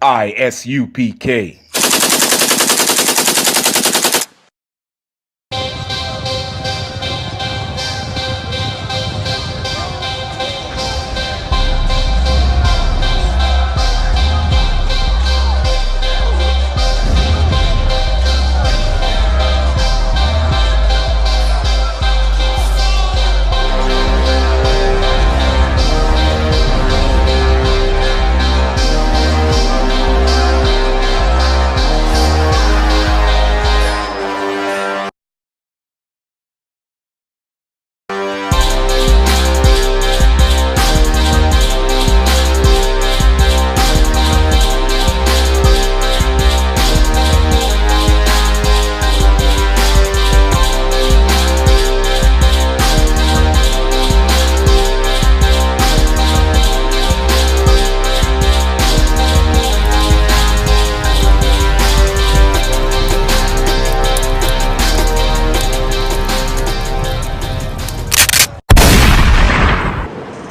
ISUPK.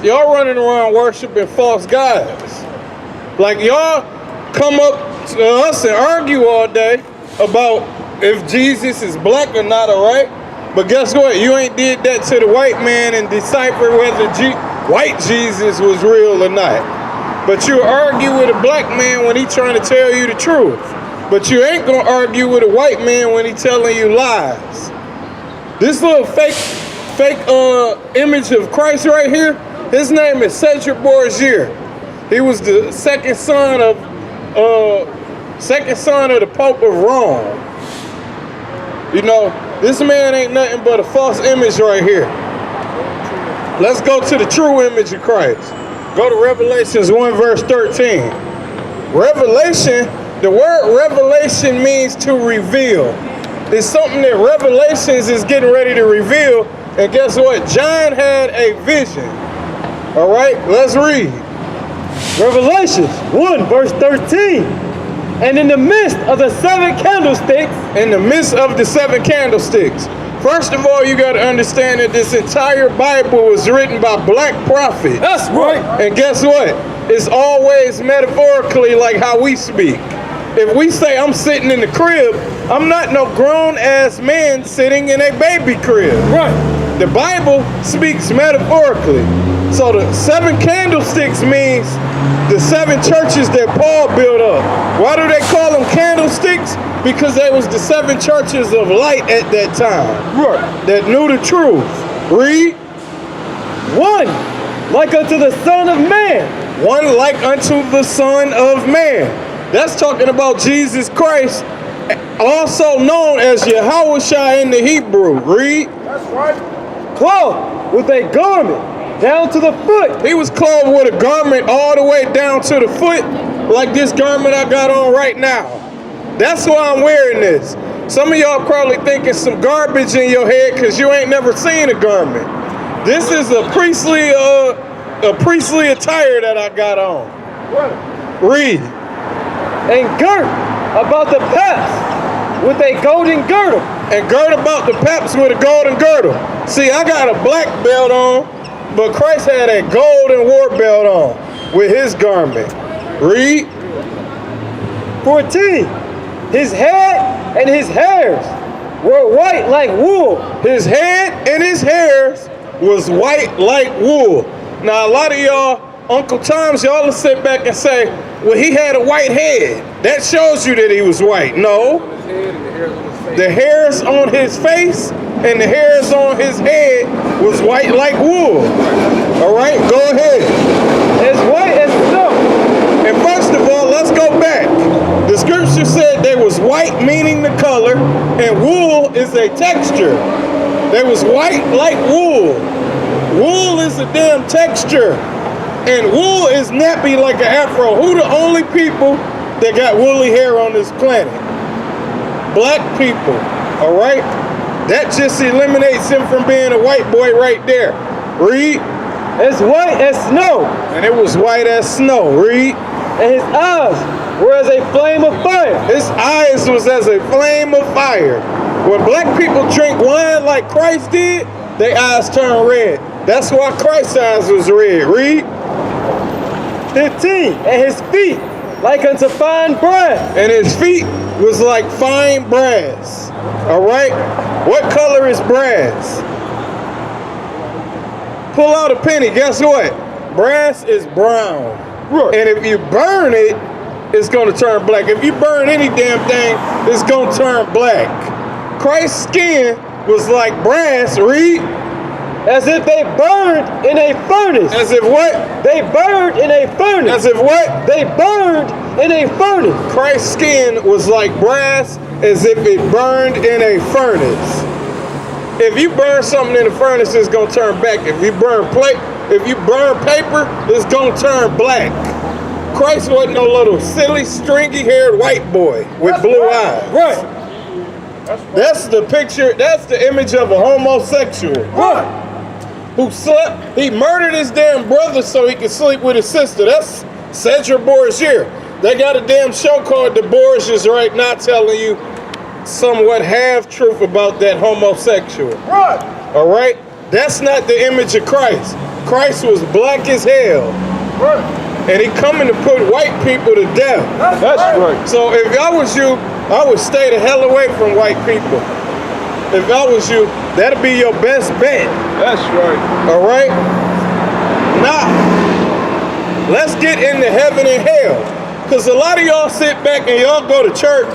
Y'all running around worshiping false gods. Like y'all come up to us and argue all day about if Jesus is black or not, all right? But guess what? You ain't did that to the white man and decipher whether white Jesus was real or not. But you argue with a black man when he trying to tell you the truth. But you ain't gonna argue with a white man when he telling you lies. This little fake image of Christ right here, his name is Cedric Borgia. He was the second son of the Pope of Rome. You know, this man ain't nothing but a false image right here. Let's go to the true image of Christ. Go to Revelations 1 verse 13. Revelation, the word revelation means to reveal. It's something that Revelations is getting ready to reveal. And guess what? John had a vision. All right, let's read. Revelations 1 verse 13. And in the midst of the seven candlesticks. In the midst of the seven candlesticks. First of all, you got to understand that this entire Bible was written by black prophets. That's right. And guess what? It's always metaphorically like how we speak. If we say I'm sitting in the crib, I'm not no grown-ass man sitting in a baby crib. Right. The Bible speaks metaphorically. So the seven candlesticks means the seven churches that Paul built up. Why do they call them candlesticks? Because they was the seven churches of light at that time. Right. That knew the truth. Read. One like unto the Son of Man. One like unto the Son of Man. That's talking about Jesus Christ, also known as Yahushua in the Hebrew. Read. That's right. Clothed with a garment down to the foot. He was clothed with a garment all the way down to the foot, like this garment I got on right now. That's why I'm wearing this. Some of y'all probably thinking some garbage in your head because you ain't never seen a garment. This is a priestly attire that I got on. What? Read. And girt about the paps with a golden girdle. And girt about the paps with a golden girdle. See, I got a black belt on, but Christ had a golden war belt on with his garment. Read. 14. His head and his hairs were white like wool. His head and his hairs was white like wool. Now, a lot of y'all, Uncle Toms, y'all will sit back and say, well, he had a white head. That shows you that he was white. No. The hairs on his face and the hairs on his head was white like wool. All right, go ahead. As white as snow. And first of all, let's go back. The scripture said they was white, meaning the color, and wool is a texture. They was white like wool. Wool is a damn texture. And wool is nappy like an afro. Who the only people that got woolly hair on this planet? Black people, all right? That just eliminates him from being a white boy right there. Read. As white as snow. And it was white as snow. Read. And his eyes were as a flame of fire. His eyes was as a flame of fire. When black people drink wine like Christ did, their eyes turn red. That's why Christ's eyes was red. Read. 15. And his feet like unto fine brass. And his feet was like fine brass. All right? What color is brass? Pull out a penny. Guess what? Brass is brown. Right. And if you burn it, it's going to turn black. If you burn any damn thing, it's going to turn black. Christ's skin was like brass. Read. As if they burned in a furnace. As if what? They burned in a furnace. As if what? They burned in a furnace. Christ's skin was like brass, as if it burned in a furnace. If you burn something in the furnace, it's gonna turn black. If you burn paper, it's gonna turn black. Christ wasn't no little silly, stringy-haired white boy with blue eyes. Right. That's the picture. That's the image of a homosexual. Right. Who slept, he murdered his damn brother so he could sleep with his sister. That's Cedric Borgia. They got a damn show called The Borgias right now telling you somewhat half-truth about that homosexual. Right. All right? That's not the image of Christ. Christ was black as hell. Right. And he coming to put white people to death. That's right. So if I was you, I would stay the hell away from white people. If I was you, that'd be your best bet. That's right. All right? Now, let's get into heaven and hell. Because a lot of y'all sit back and y'all go to church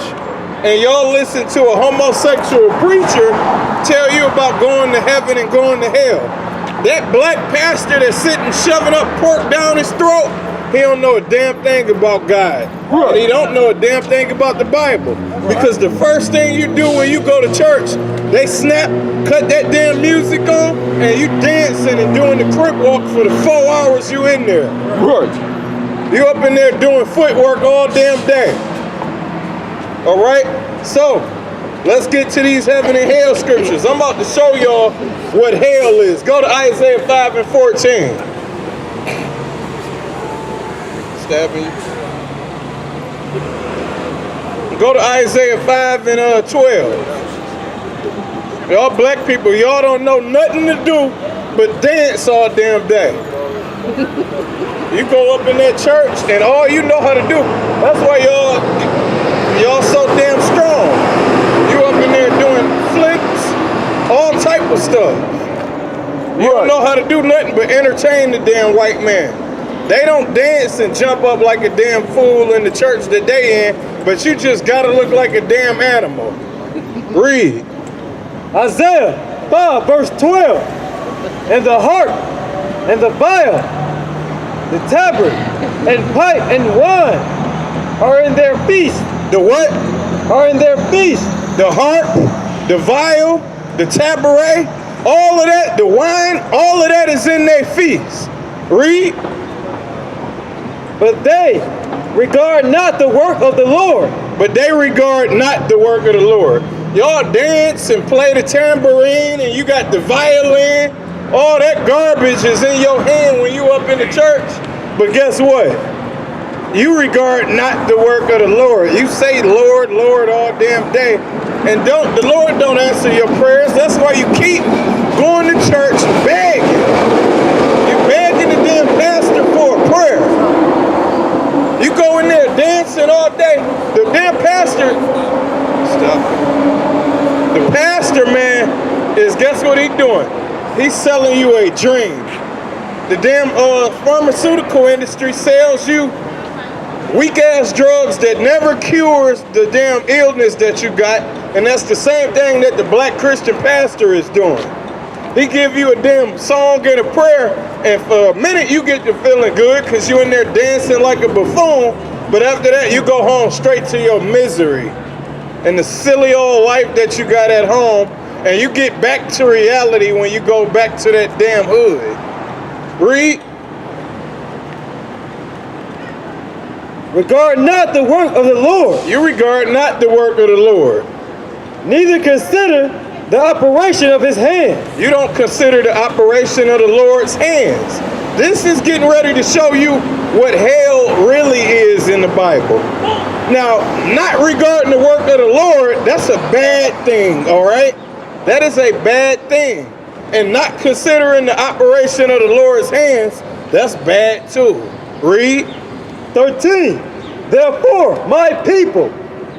and y'all listen to a homosexual preacher tell you about going to heaven and going to hell. That black pastor that's sitting shoving up pork down his throat, he don't know a damn thing about God. Right. And he don't know a damn thing about the Bible. Because the first thing you do when you go to church, they snap, cut that damn music on, and you dancing and doing the crip walk for the 4 hours you in there. Right. You up in there doing footwork all damn day. All right? So, let's get to these heaven and hell scriptures. I'm about to show y'all what hell is. Go to Isaiah 5 and 14. Stabbing you. Go to Isaiah 5 and 12. Y'all black people, y'all don't know nothing to do but dance all damn day. You go up in that church and all you know how to do. That's why y'all so damn strong. You up in there doing flips, all type of stuff. You don't know how to do nothing but entertain the damn white man. They don't dance and jump up like a damn fool in the church that they in, but you just gotta look like a damn animal. Read. Isaiah 5 verse 12. And the harp and the viol, the tabret and pipe and wine are in their feast. The what? Are in their feast. The harp, the viol, the tabret, all of that, the wine, all of that is in their feast. Read. But they regard not the work of the Lord. But they regard not the work of the Lord. Y'all dance and play the tambourine and you got the violin. All that garbage is in your hand when you up in the church. But guess what? You regard not the work of the Lord. You say Lord, Lord all damn day. And the Lord don't answer your prayers. That's why you keep going to church begging. You begging the damn pastor for a prayer. You go in there dancing all day. The damn pastor, the pastor, man, is guess what he doing? He's selling you a dream. The damn pharmaceutical industry sells you weak-ass drugs that never cures the damn illness that you got, and that's the same thing that the black Christian pastor is doing. He give you a damn song and a prayer, and for a minute you get to feeling good because you in there dancing like a buffoon, but after that you go home straight to your misery and the silly old life that you got at home, and you get back to reality when you go back to that damn hood. Read. Regard not the work of the Lord. You regard not the work of the Lord. Neither consider the operation of his hand. You don't consider the operation of the Lord's hands. This is getting ready to show you what hell really is in the Bible. Now, not regarding the work of the Lord, that's a bad thing, all right? That is a bad thing. And not considering the operation of the Lord's hands, that's bad too. Read. 13. Therefore, my people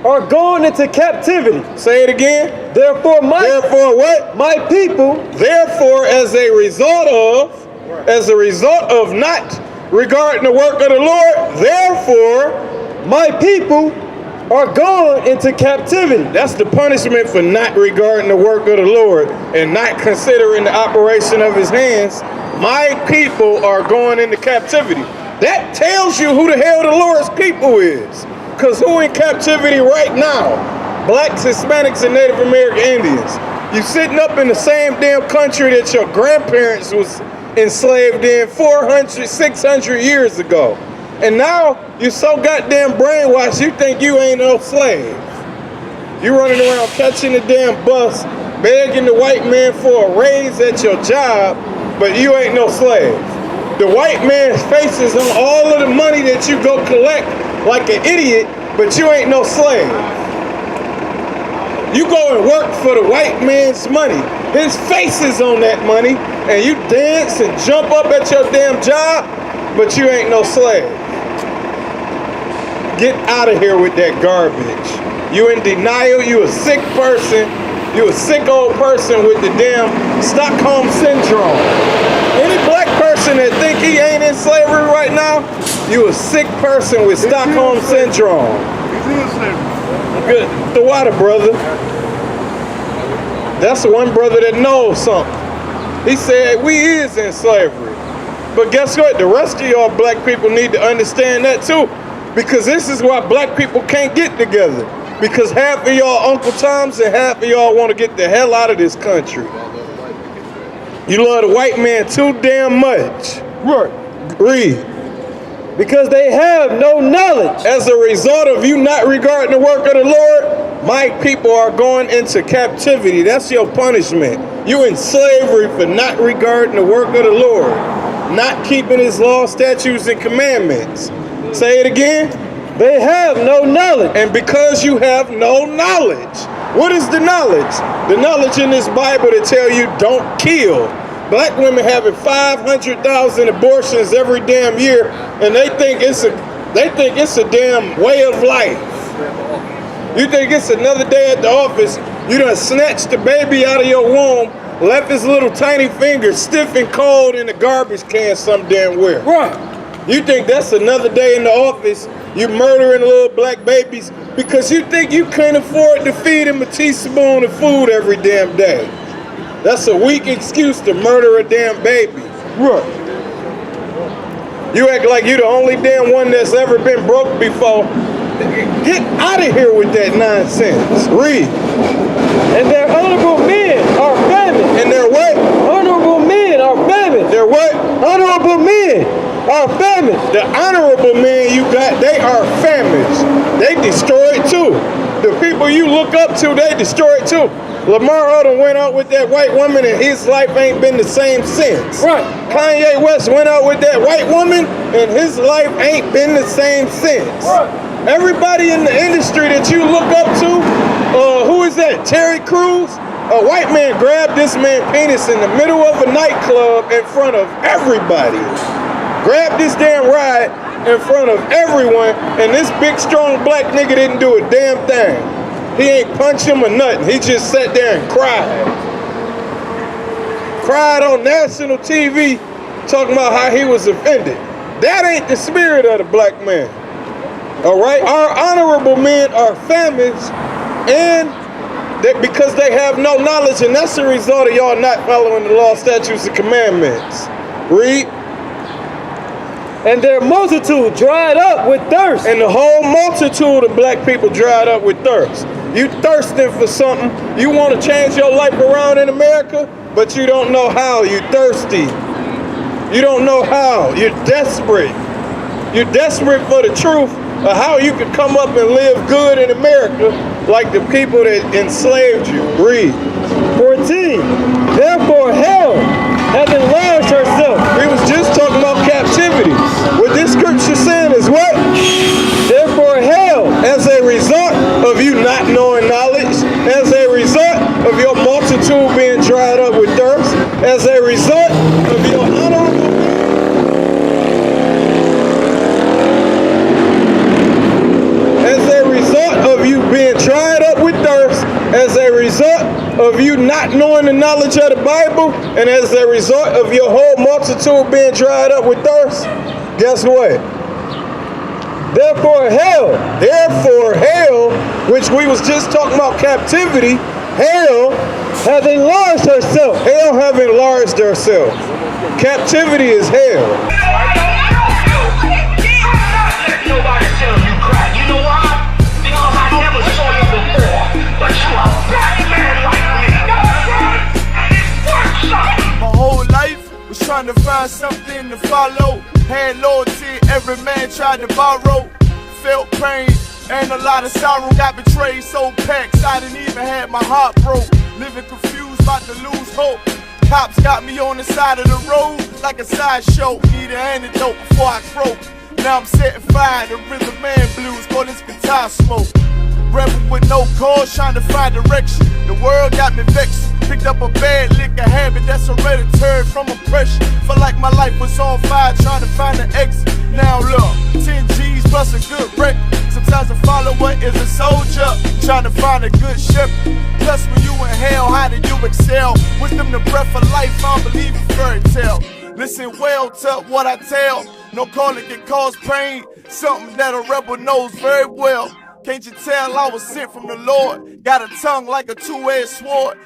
are going into captivity. Say it again. Therefore, what? My people. Therefore, as a result of not regarding the work of the Lord, therefore, my people are gone into captivity. That's the punishment for not regarding the work of the Lord and not considering the operation of his hands. My people are going into captivity. That tells you who the hell the Lord's people is. Because who in captivity right now? Blacks, Hispanics, and Native American Indians. You sitting up in the same damn country that your grandparents was enslaved in 400, 600 years ago. And now you so goddamn brainwashed you think you ain't no slave. You running around catching the damn bus, begging the white man for a raise at your job, but you ain't no slave. The white man's faces on all of the money that you go collect like an idiot, but you ain't no slave. You go and work for the white man's money. His face is on that money, and you dance and jump up at your damn job, but you ain't no slave. Get out of here with that garbage. You in denial, you a sick person, you a sick old person with the damn Stockholm Syndrome. Any black person that think he ain't in slavery right now, you a sick person with Stockholm Syndrome. He's in slavery. Good. The water, brother. That's the one brother that knows something. He said we is in slavery. But guess what? The rest of y'all black people need to understand that too. Because this is why black people can't get together. Because half of y'all Uncle Toms and half of y'all want to get the hell out of this country. You love the white man too damn much. Right. Read. Because they have no knowledge. As a result of you not regarding the work of the Lord, my people are going into captivity. That's your punishment. You in slavery for not regarding the work of the Lord. Not keeping his law, statutes, and commandments. Say it again. They have no knowledge. And because you have no knowledge, what is the knowledge? The knowledge in this Bible to tell you don't kill. Black women having 500,000 abortions every damn year, and they think it's a damn way of life. You think it's another day at the office, you done snatched the baby out of your womb, left his little tiny finger stiff and cold in the garbage can some damn where. Right. You think that's another day in the office, you murdering little black babies because you think you can't afford to feed him a teaspoon of food every damn day. That's a weak excuse to murder a damn baby. Right. You act like you the only damn one that's ever been broke before. Get out of here with that nonsense. Read. And their honorable men are famished. And their what? Honorable men are famished. Their what? Honorable men are famished. The honorable men you got, they are famished. They destroyed too. The people you look up to, they destroyed too. Lamar Odom went out with that white woman and his life ain't been the same since. Right. Kanye West went out with that white woman and his life ain't been the same since. Right. Everybody in the industry that you look up to, who is that? Terry Crews? A white man grabbed this man's penis in the middle of a nightclub in front of everybody. Grabbed this damn ride in front of everyone, and this big strong black nigga didn't do a damn thing. He ain't punch him or nothing. He just sat there and cried. Cried on national TV talking about how he was offended. That ain't the spirit of the black man. All right? Our honorable men are famished and because they have no knowledge, and that's the result of y'all not following the law, statutes, and commandments. Read. And their multitude dried up with thirst. And the whole multitude of black people dried up with thirst. You thirsting for something. You want to change your life around in America, but you don't know how. You're thirsty. You don't know how. You're desperate. You're desperate for the truth of how you can come up and live good in America like the people that enslaved you. Read. 14. Therefore hell hath enlarged herself. We was just talking about captivity. What this scripture saying is what? Therefore hell, as a result of you not knowing knowledge, as a result of your multitude being dried up with thirst, as a result of your honorable being dried up with thirst as a result of you not knowing the knowledge of the Bible, and as a result of your whole multitude being dried up with thirst, guess what? Therefore hell, which we was just talking about captivity, hell hath enlarged herself. Hell have enlarged herself. Captivity is hell. My whole life was trying to find something to follow. Had loyalty, every man tried to borrow. Felt pain and a lot of sorrow. Got betrayed, so packed, I didn't even have my heart broke. Living confused, about to lose hope. Cops got me on the side of the road like a sideshow. Need an antidote before I croak. Now I'm setting fire to rhythm man blues, call this guitar smoke. Rebel with no cause, trying to find direction. The world got me vexed. Picked up a bad liquor habit that's hereditary from oppression. Felt like my life was on fire, trying to find an exit. Now look, 10 G's plus a good record. Sometimes a follower is a soldier, trying to find a good shepherd. Plus when you in hell, how do you excel? Wisdom the breath of life, I don't believe in fairy tale. Listen well to what I tell. No calling can cause pain, something that a rebel knows very well. Can't you tell I was sent from the Lord? Got a tongue like a two-edged sword.